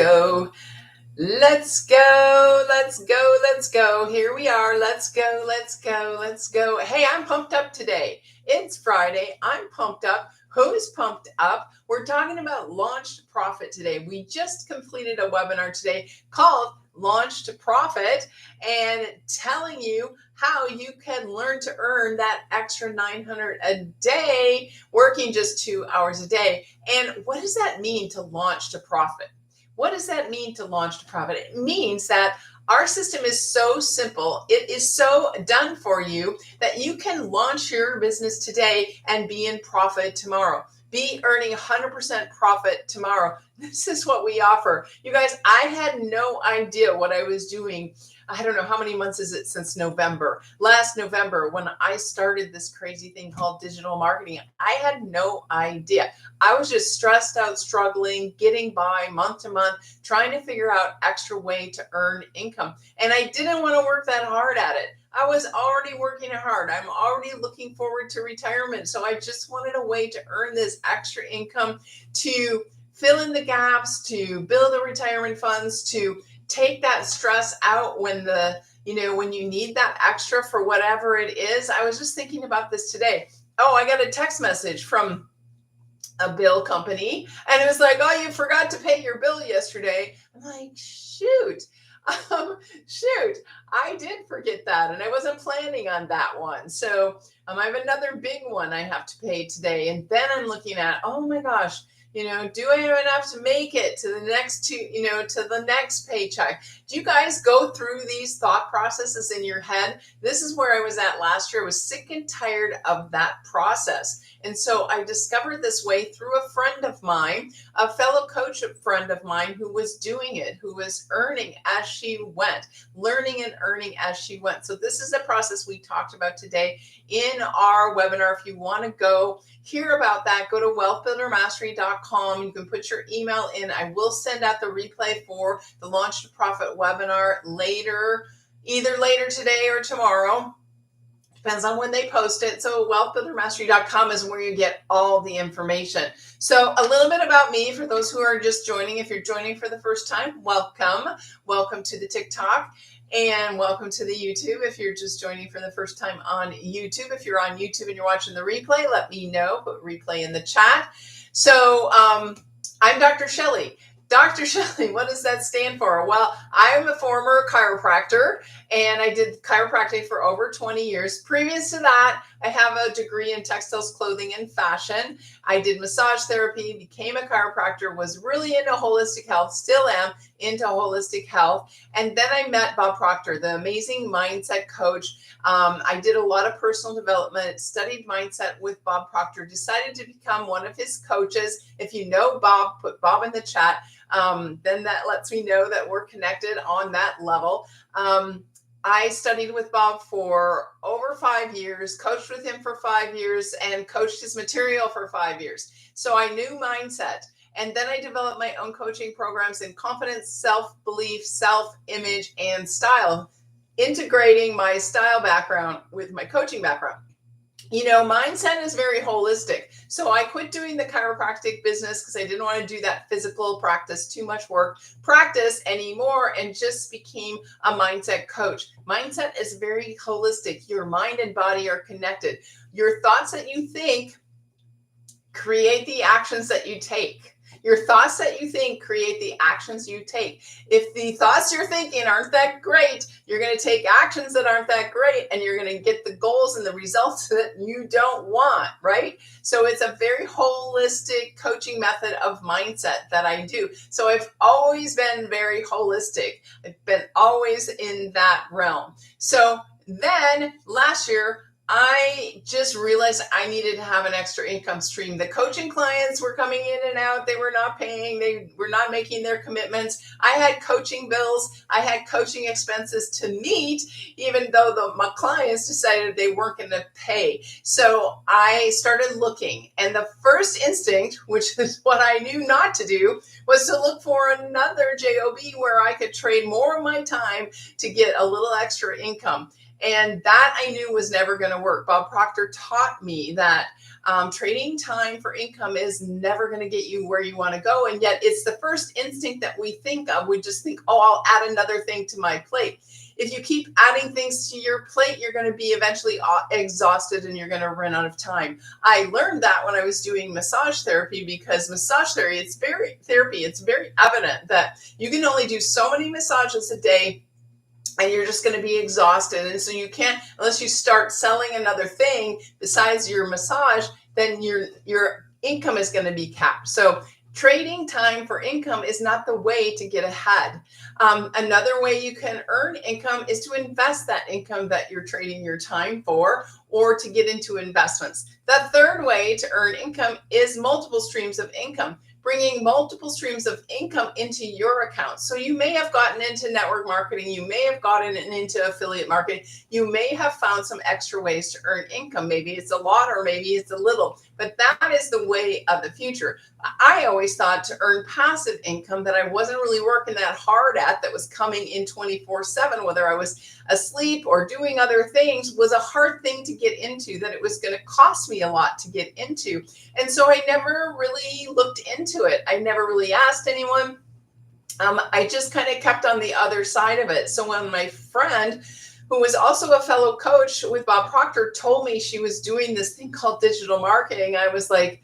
go. Let's go. Let's go. Let's go. Here we are. Let's go. Let's go. Let's go. Hey, I'm pumped up today. It's Friday. I'm pumped up. Who's pumped up? We're talking about Launch to Profit today. We just completed a webinar today called Launch to Profit and telling you how you can learn to earn that extra $900 a day working just 2 hours a day. And what does that mean to launch to profit? What does that mean to launch to profit? It means that our system is so simple. It is so done for you that you can launch your business today and be in profit tomorrow. Be earning 100% profit tomorrow. This is what we offer. You guys, I had no idea what I was doing. I don't know how many months is it since November. Last November, when I started this crazy thing called digital marketing, I had no idea. I was just stressed out, struggling, getting by month to month, trying to figure out extra way to earn income. And I didn't want to work that hard at it. I was already working hard. I'm already looking forward to retirement. So I just wanted a way to earn this extra income to fill in the gaps, to build the retirement funds, to take that stress out when when you need that extra for whatever it is. I was just thinking about this today. Oh, I got a text message from a bill company and it was like, oh, you forgot to pay your bill yesterday. I'm like, shoot, I did forget that. And I wasn't planning on that one. So I have another big one I have to pay today. And then I'm looking at, oh my gosh, do I have enough to make it to the next to the next paycheck? Do you guys go through these thought processes in your head? This is where I was at last year. I was sick and tired of that process. And so I discovered this way through a friend of mine, a fellow coach friend of mine who was doing it, who was earning as she went, learning and earning as she went. So this is a process we talked about today in our webinar. If you want to go hear about that, go to wealthbuildermastery.com. You can put your email in. I will send out the replay for the Launch to Profit webinar either later today or tomorrow. Depends on when they post it. So wealthbuildermastery.com is where you get all the information. So a little bit about me for those who are just joining. If you're joining for the first time, welcome. Welcome to the TikTok and welcome to the YouTube. If you're just joining for the first time on YouTube, if you're on YouTube and you're watching the replay, let me know. Put replay in the chat. So I'm Dr. Shelley. Dr. Shelley, what does that stand for? Well, I'm a former chiropractor and I did chiropractic for over 20 years. Previous to that, I have a degree in textiles, clothing, and fashion. I did massage therapy, became a chiropractor, was really into holistic health, still am into holistic health. And then I met Bob Proctor, the amazing mindset coach. I did a lot of personal development, studied mindset with Bob Proctor, decided to become one of his coaches. If you know Bob, put Bob in the chat. Then that lets me know that we're connected on that level. I studied with Bob for over 5 years, coached with him for 5 years, and coached his material for 5 years. So I knew mindset. And then I developed my own coaching programs in confidence, self-belief, self-image, and style, integrating my style background with my coaching background. Mindset is very holistic. So I quit doing the chiropractic business because I didn't want to do that physical practice, too much work practice anymore, and just became a mindset coach. Mindset is very holistic. Your mind and body are connected. Your thoughts that you think create the actions that you take. Your thoughts that you think create the actions you take. If the thoughts you're thinking aren't that great, you're going to take actions that aren't that great, and you're going to get the goals and the results that you don't want, right? So it's a very holistic coaching method of mindset that I do. So I've always been very holistic. I've been always in that realm. So then last year, I just realized I needed to have an extra income stream. The coaching clients were coming in and out. They were not paying. They were not making their commitments. I had coaching bills. I had coaching expenses to meet, even though my clients decided they weren't going to pay. So I started looking. And the first instinct, which is what I knew not to do, was to look for another job where I could trade more of my time to get a little extra income. And that I knew was never going to work. Bob Proctor taught me that trading time for income is never going to get you where you want to go. And yet it's the first instinct that we think of. We just think, oh, I'll add another thing to my plate. If you keep adding things to your plate, you're going to be eventually exhausted and you're going to run out of time. I learned that when I was doing massage therapy, because massage therapy, it's very evident that you can only do so many massages a day and you're just going to be exhausted. And so you can't, unless you start selling another thing besides your massage, then your income is going to be capped. So trading time for income is not the way to get ahead. Another way you can earn income is to invest that income that you're trading your time for, or to get into investments. The third way to earn income is multiple streams of income, bringing multiple streams of income into your account. So you may have gotten into network marketing, you may have gotten into affiliate marketing, you may have found some extra ways to earn income. Maybe it's a lot or maybe it's a little, but that is the way of the future. I always thought to earn passive income that I wasn't really working that hard at, that was coming in 24/7, whether I was asleep or doing other things, was a hard thing to get into, that it was going to cost me a lot to get into. And so I never really looked into it. I never really asked anyone. I just kind of kept on the other side of it. So when my friend, who was also a fellow coach with Bob Proctor, told me she was doing this thing called digital marketing, I was like,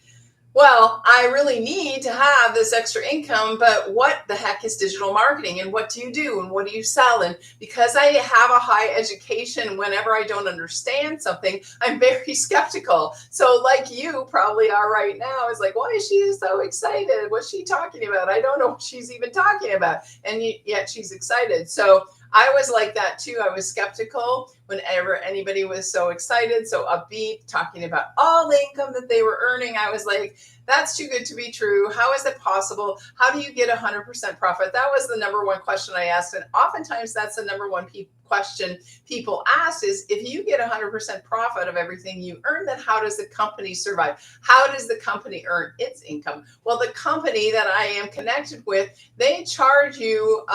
well, I really need to have this extra income, but what the heck is digital marketing, and what do you do, and what do you sell? And because I have a high education, whenever I don't understand something, I'm very skeptical. So like you probably are right now, is like, why is she so excited? What's she talking about? I don't know what she's even talking about. And yet she's excited. So I was like that too. I was skeptical whenever anybody was so excited, so upbeat, talking about all the income that they were earning. I was like, that's too good to be true. How is it possible? How do you get 100% profit? That was the number one question I asked. And oftentimes that's the number one question people ask is, if you get 100% profit of everything you earn, then how does the company survive? How does the company earn its income? Well, the company that I am connected with, they charge you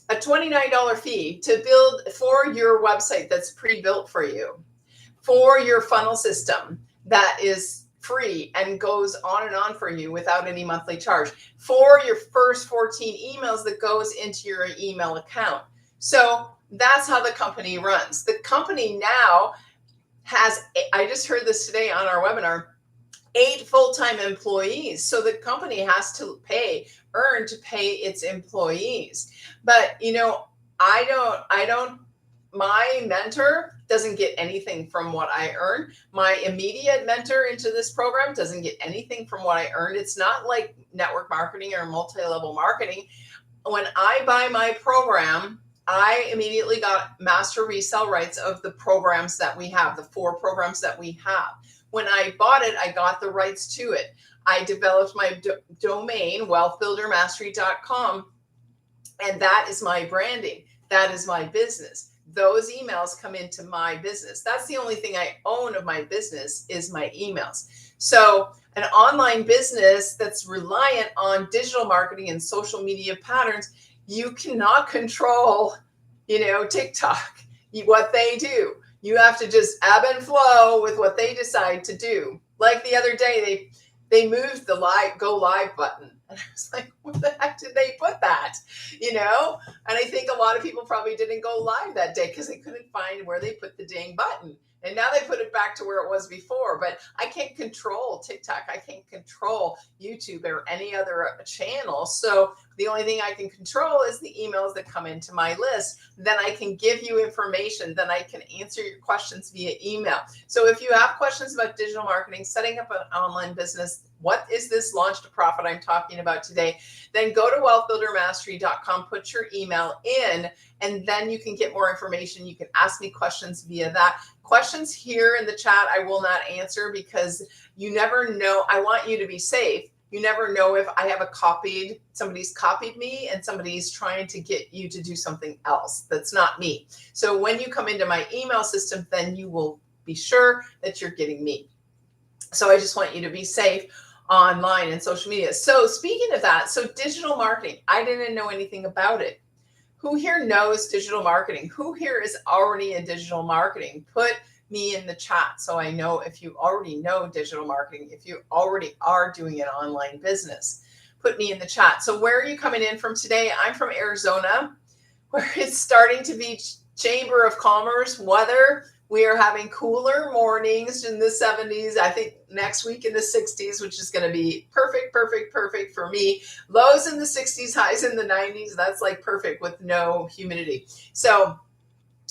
a $29 fee to build for your website that's pre-built for you, for your funnel system that is free and goes on and on for you without any monthly charge, for your first 14 emails that goes into your email account. So that's how the company runs. The company now has, I just heard this today on our webinar, 8 full-time employees. So the company has to earn to pay its employees. But my mentor doesn't get anything from what I earn. My immediate mentor into this program doesn't get anything from what I earned. It's not like network marketing or multi-level marketing. When I buy my program, I immediately got master resale rights of the programs that we have, the 4 programs that we have. When I bought it, I got the rights to it. I developed my domain, wealthbuildermastery.com, and that is my branding. That is my business. Those emails come into my business. That's the only thing I own of my business is my emails. So an online business that's reliant on digital marketing and social media patterns, you cannot control, TikTok, what they do. You have to just ebb and flow with what they decide to do. Like the other day, they moved the go live button. And I was like, where the heck did they put that? And I think a lot of people probably didn't go live that day because they couldn't find where they put the dang button. And now they put it back to where it was before. But I can't control TikTok. I can't control YouTube or any other channel. So the only thing I can control is the emails that come into my list. Then I can give you information. Then I can answer your questions via email. So if you have questions about digital marketing, setting up an online business, what is this launch to profit I'm talking about today, then go to wealthbuildermastery.com, put your email in, and then you can get more information. You can ask me questions via that. Questions here in the chat I will not answer because you never know. I want you to be safe. You never know if I have somebody's copied me and somebody's trying to get you to do something else. That's not me. So when you come into my email system, then you will be sure that you're getting me. So I just want you to be safe online and social media. So speaking of that, so digital marketing, I didn't know anything about it. Who here knows digital marketing? Who here is already in digital marketing? Put me in the chat so I know if you already know digital marketing, if you already are doing an online business. Put me in the chat. So where are you coming in from today? I'm from Arizona, where it's starting to be Chamber of Commerce weather. We are having cooler mornings in the 70s. I think next week in the 60s, which is going to be perfect, perfect, perfect for me. Lows in the 60s, highs in the 90s. That's like perfect with no humidity. So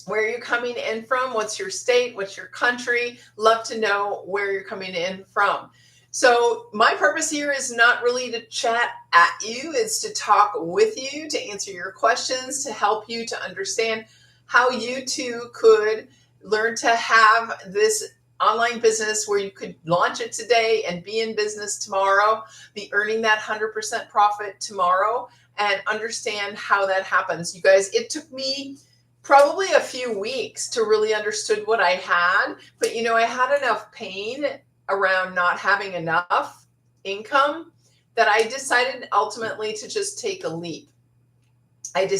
where are you coming in from? What's your state? What's your country? Love to know where you're coming in from. So my purpose here is not really to chat at you. It's to talk with you, to answer your questions, to help you to understand how you too could learn to have this online business where you could launch it today and be in business tomorrow, be earning that 100% profit tomorrow, and understand how that happens. You guys, it took me probably a few weeks to really understood what I had, but I had enough pain around not having enough income that I decided ultimately to just take a leap. And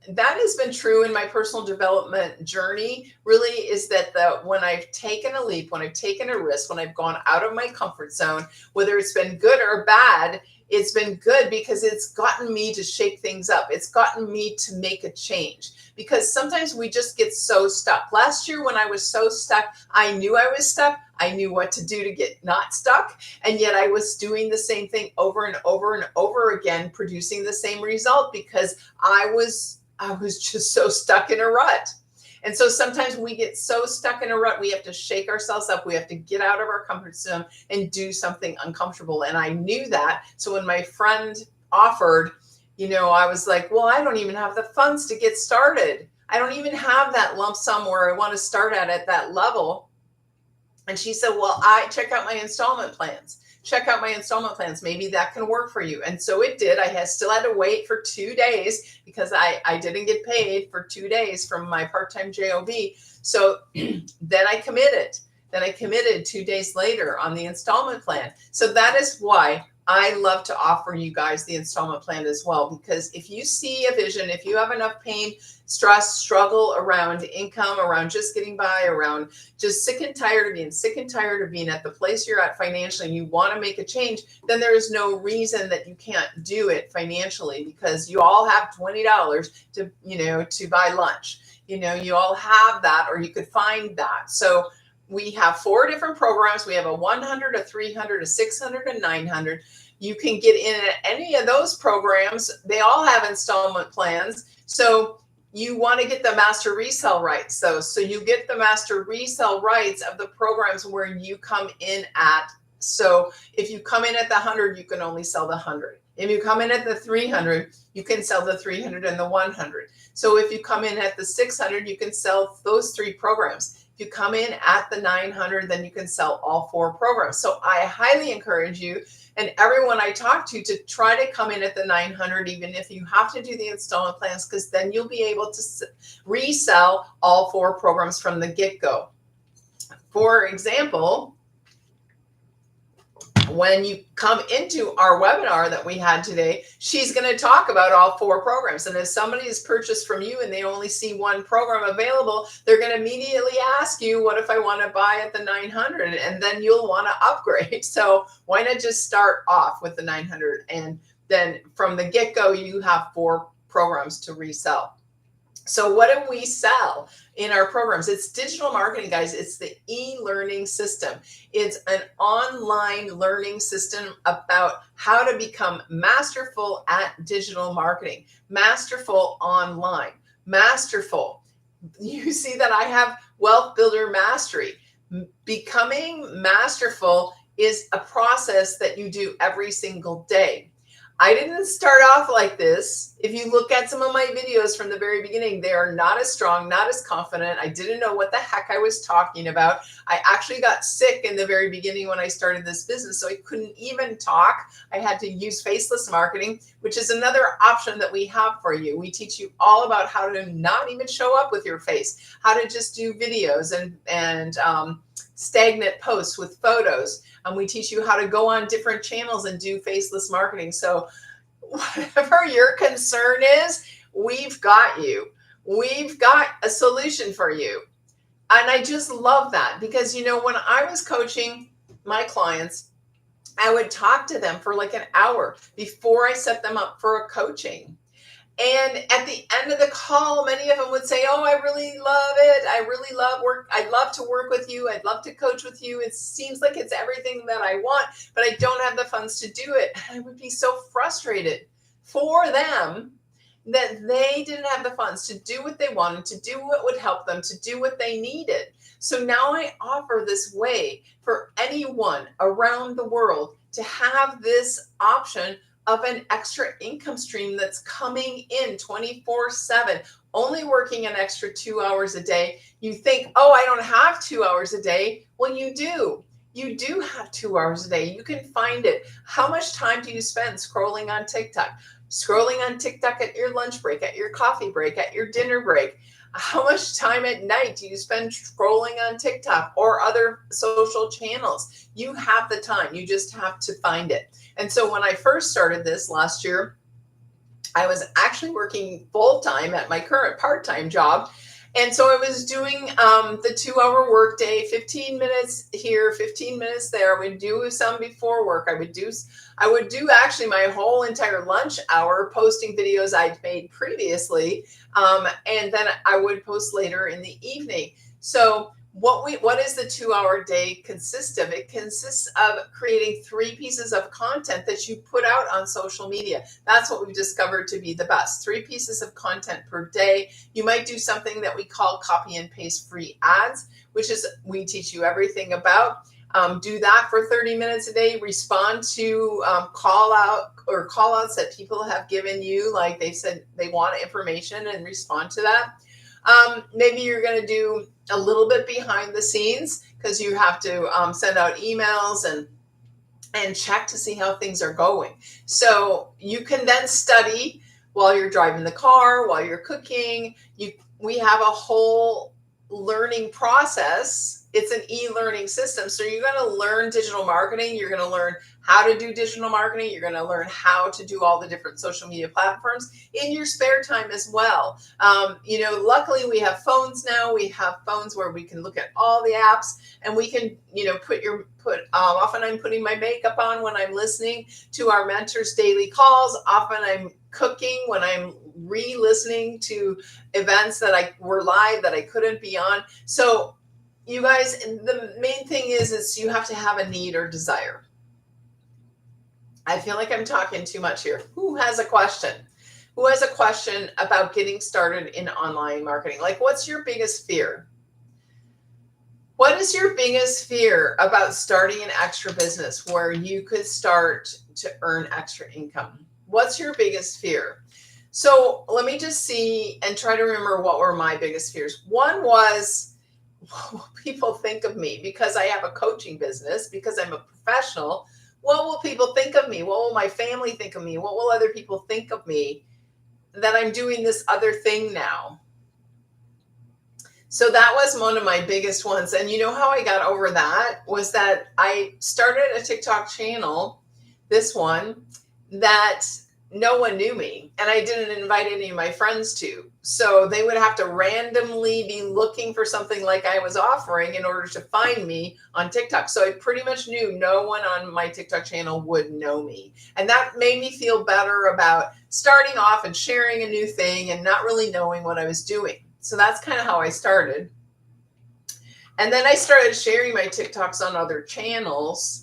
that has been true in my personal development journey, really, is that when I've taken a leap, when I've taken a risk, when I've gone out of my comfort zone, whether it's been good or bad, it's been good because it's gotten me to shake things up. It's gotten me to make a change, because sometimes we just get so stuck. Last year when I was so stuck, I knew I was stuck. I knew what to do to get not stuck. And yet I was doing the same thing over and over and over again, producing the same result because I was just so stuck in a rut. And so sometimes we get so stuck in a rut, we have to shake ourselves up. We have to get out of our comfort zone and do something uncomfortable. And I knew that. So when my friend offered, I was like, well, I don't even have the funds to get started. I don't even have that lump sum where I want to start at that level. And she said, well, check out my installment plans. Maybe that can work for you. And so it did. I still had to wait for 2 days because I didn't get paid for 2 days from my part-time job. So then I committed. 2 days later on the installment plan. So that is why I love to offer you guys the installment plan as well, because if you see a vision, if you have enough pain, stress, struggle around income, around just getting by, around just sick and tired of being at the place you're at financially, and you want to make a change, then there is no reason that you can't do it financially, because you all have $20 to buy lunch. You all have that, or you could find that. So we have 4 different programs. We have a 100, a 300, a 600, a 900. You can get in at any of those programs. They all have installment plans. So you want to get the master resale rights, though. So you get the master resale rights of the programs where you come in at. So if you come in at the 100, you can only sell the 100. If you come in at the 300, you can sell the 300 and the 100. So if you come in at the 600, you can sell those 3 programs. If you come in at the 900, then you can sell all 4 programs. So I highly encourage you and everyone I talk to try to come in at the 900, even if you have to do the installment plans, because then you'll be able to resell all 4 programs from the get-go. For example, when you come into our webinar that we had today, she's going to talk about all 4 programs. And if somebody has purchased from you and they only see 1 program available, they're going to immediately ask you, what if I want to buy at the 900? And then you'll want to upgrade. So why not just start off with the 900? And then from the get-go, you have 4 programs to resell. So what do we sell in our programs? It's digital marketing, guys. It's the e-learning system. It's an online learning system about how to become masterful at digital marketing, masterful online, masterful. You see that I have Wealth Builder Mastery. Becoming masterful is a process that you do every single day. I didn't start off like this. If you look at some of my videos from the very beginning, they are not as strong, not as confident. I didn't know what the heck I was talking about. I actually got sick in the very beginning when I started this business, so I couldn't even talk. I had to use faceless marketing, which is another option that we have for you. We teach you all about how to not even show up with your face, how to just do videos and stagnant posts with photos. We teach you how to go on different channels and do faceless marketing. So whatever your concern is, we've got you. We've got a solution for you. And I just love that because, when I was coaching my clients, I would talk to them for like an hour before I set them up for a coaching. And at the end of the call, many of them would say, "Oh, I really love it. I really love work. I'd love to work with you. I'd love to coach with you. It seems like it's everything that I want, but I don't have the funds to do it." And I would be so frustrated for them that they didn't have the funds to do what they wanted, to do what would help them, to do what they needed. So now I offer this way for anyone around the world to have this option of an extra income stream that's coming in 24/7, only working an extra 2 hours a day. You think, "Oh, I don't have 2 hours a day." Well, you do. You do have 2 hours a day. You can find it. How much time do you spend scrolling on TikTok? Scrolling on TikTok at your lunch break, at your coffee break, at your dinner break? How much time at night do you spend scrolling on TikTok or other social channels? You have the time. You just have to find it. And so when I first started this last year, I was actually working full time at my current part-time job. And so I was doing the 2 hour workday, 15 minutes here, 15 minutes there. I would do some before work. I would do actually my whole entire lunch hour posting videos I'd made previously. And then I would post later in the evening. So what is the 2 hour day consist of? It consists of creating 3 pieces of content that you put out on social media. That's what we've discovered to be the best. 3 pieces of content per day. You might do something that we call copy and paste free ads, which is we teach you everything about. Do that for 30 minutes a day. Respond to call outs that people have given you, like they said they want information, and respond to that. Maybe you're going to do a little bit behind the scenes because you have to send out emails and check to see how things are going. So you can then study while you're driving the car, while you're cooking. We have a whole learning process. It's an e-learning system. So you're going to learn digital marketing. You're going to learn how to do digital marketing. You're going to learn how to do all the different social media platforms in your spare time as well. Luckily we have phones now. We have phones where we can look at all the apps, and we can, often I'm putting my makeup on when I'm listening to our mentors' daily calls. Often I'm cooking when I'm re-listening to events that were live that I couldn't be on. So you guys, the main thing is you have to have a need or desire. I feel like I'm talking too much here. Who has a question? Who has a question about getting started in online marketing? Like, what's your biggest fear? What is your biggest fear about starting an extra business where you could start to earn extra income? What's your biggest fear? So let me just see and try to remember what were my biggest fears. One was, what will people think of me? Because I have a coaching business, because I'm a professional. What will people think of me? What will my family think of me? What will other people think of me that I'm doing this other thing now? So that was one of my biggest ones. And you know how I got over that was that I started a TikTok channel, this one, that no one knew me, and I didn't invite any of my friends to. So they would have to randomly be looking for something like I was offering in order to find me on TikTok. So I pretty much knew no one on my TikTok channel would know me. And that made me feel better about starting off and sharing a new thing and not really knowing what I was doing. So that's kind of how I started. And then I started sharing my TikToks on other channels,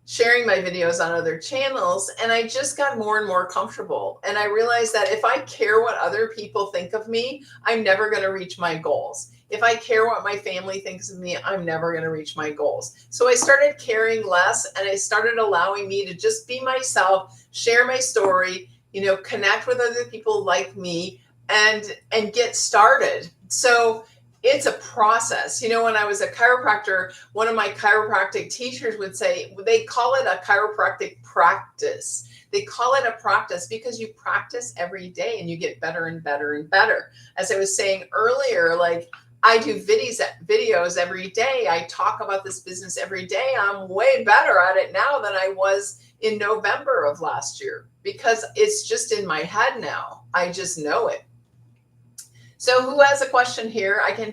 sharing my videos on other channels, and I just got more and more comfortable. And I realized that if I care what other people think of me, I'm never going to reach my goals. If I care what my family thinks of me, I'm never going to reach my goals. So I started caring less, and I started allowing me to just be myself, share my story, connect with other people like me, and get started. So it's a process. When I was a chiropractor, one of my chiropractic teachers would say, they call it a chiropractic practice. They call it a practice because you practice every day and you get better and better and better. As I was saying earlier, like I do videos every day. I talk about this business every day. I'm way better at it now than I was in November of last year because it's just in my head now. I just know it. So who has a question here? I can